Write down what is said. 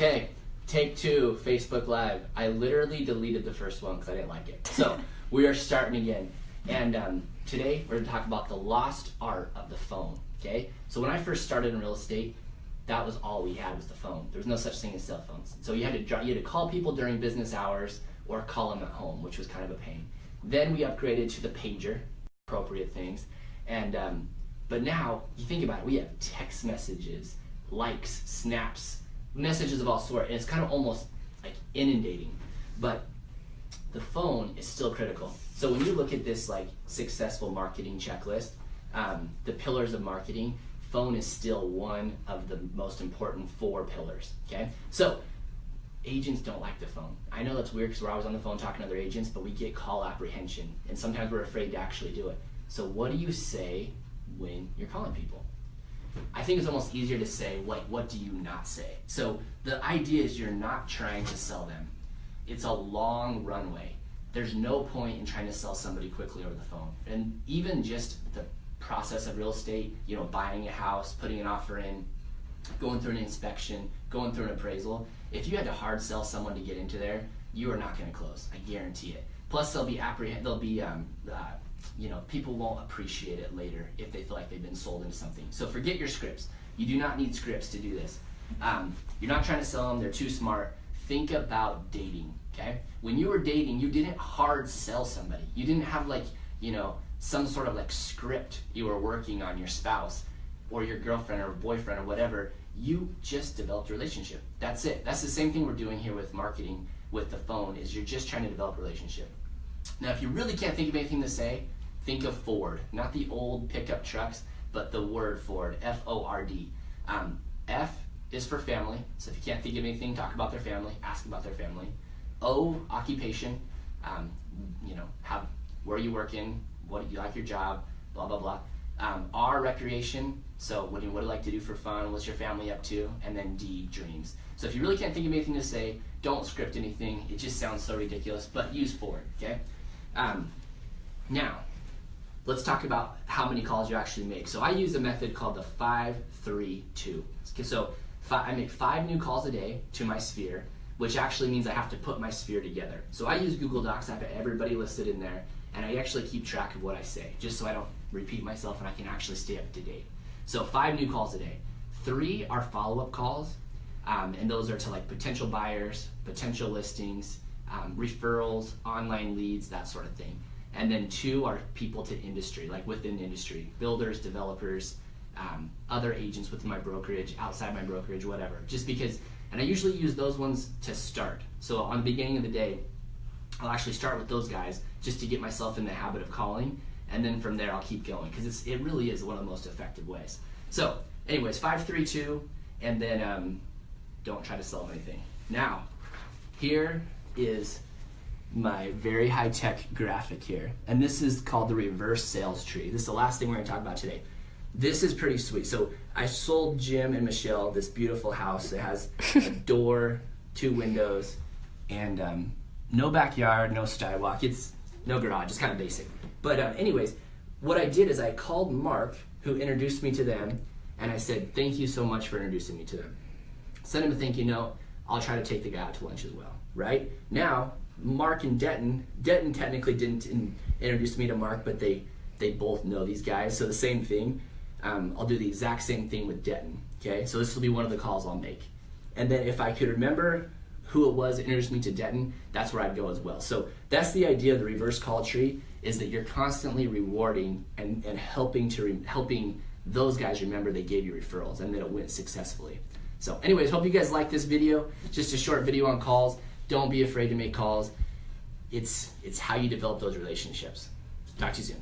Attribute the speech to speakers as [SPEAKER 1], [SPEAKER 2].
[SPEAKER 1] Okay, take two, Facebook Live. I literally deleted the first one because I didn't like it. So we are starting again. And today we're going to talk about the lost art of the phone, okay? So when I first started in real estate, that was all we had was the phone. There was no such thing as cell phones. So you had to call people during business hours or call them at home, which was kind of a pain. Then we upgraded to the pager, appropriate things. And but now, you think about it, we have text messages, likes, snaps, messages of all sorts, and it's kind of almost like inundating. But the phone is still critical. So when you look at this like successful marketing checklist, the pillars of marketing, phone is still one of the most important 4 pillars, okay? So agents don't like the phone. I know that's weird because we're always on the phone talking to other agents, but we get call apprehension, and sometimes we're afraid to actually do it. So what do you say when you're calling people? I think it's almost easier to say, what do you not say? So the idea is you're not trying to sell them. It's a long runway. There's no point in trying to sell somebody quickly over the phone. And even just the process of real estate, you know, buying a house, putting an offer in, going through an inspection, going through an appraisal, if you had to hard sell someone to get into there, you are not going to close. I guarantee it. Plus, you know, people won't appreciate it later if they feel like they've been sold into something. So forget your scripts. You do not need scripts to do this. You're not trying to sell them. They're too smart. Think about dating, okay? When you were dating, you didn't hard sell somebody. You didn't have like, you know, some sort of like script you were working on your spouse or your girlfriend or boyfriend or whatever. You just developed a relationship. That's it. That's the same thing we're doing here with marketing with the phone, is you're just trying to develop a relationship. Now, if you really can't think of anything to say, think of Ford. Not the old pickup trucks, but the word Ford, F-O-R-D. F is for family. So if you can't think of anything, talk about their family, ask about their family. O, occupation. You know, where are you working? What do you like your job? Blah, blah, blah. R, recreation. So what do you like to do for fun? What's your family up to? And then D, dreams. So if you really can't think of anything to say, don't script anything. It just sounds so ridiculous, but use Ford, okay? Now, let's talk about how many calls you actually make. So I use a method called the 5-3-2. So I make 5 new calls a day to my sphere, which actually means I have to put my sphere together. So I use Google Docs. I have everybody listed in there, and I actually keep track of what I say, just so I don't repeat myself and I can actually stay up to date. So 5 new calls a day. 3 are follow-up calls, and those are to like potential buyers, potential listings, referrals, online leads, that sort of thing. And then 2 are people to industry, like within industry, builders, developers, other agents within my brokerage, outside my brokerage, whatever. Just because, and I usually use those ones to start. So on the beginning of the day, I'll actually start with those guys just to get myself in the habit of calling, and then from there I'll keep going, because it really is one of the most effective ways. So anyways, 5-3-2, and then don't try to sell them anything. Now, here is my very high-tech graphic here, and this is called the reverse sales tree. This is the last thing we're going to talk about today. This is pretty sweet. So I sold Jim and Michelle this beautiful house. It has a door, 2 windows, and no backyard, no skywalk. It's no garage. It's kind of basic. But anyways, what I did is I called Mark, who introduced me to them, and I said, thank you so much for introducing me to them. Send him a thank you note. I'll try to take the guy out to lunch as well, right? Now, Mark and Denton technically didn't introduce me to Mark, but they both know these guys, so the same thing. I'll do the exact same thing with Denton, okay? So this will be one of the calls I'll make. And then if I could remember who it was that introduced me to Denton, that's where I'd go as well. So that's the idea of the reverse call tree, is that you're constantly rewarding and helping those guys remember they gave you referrals and that it went successfully. So anyways, hope you guys like this video. Just a short video on calls. Don't be afraid to make calls. It's how you develop those relationships. Talk to you soon.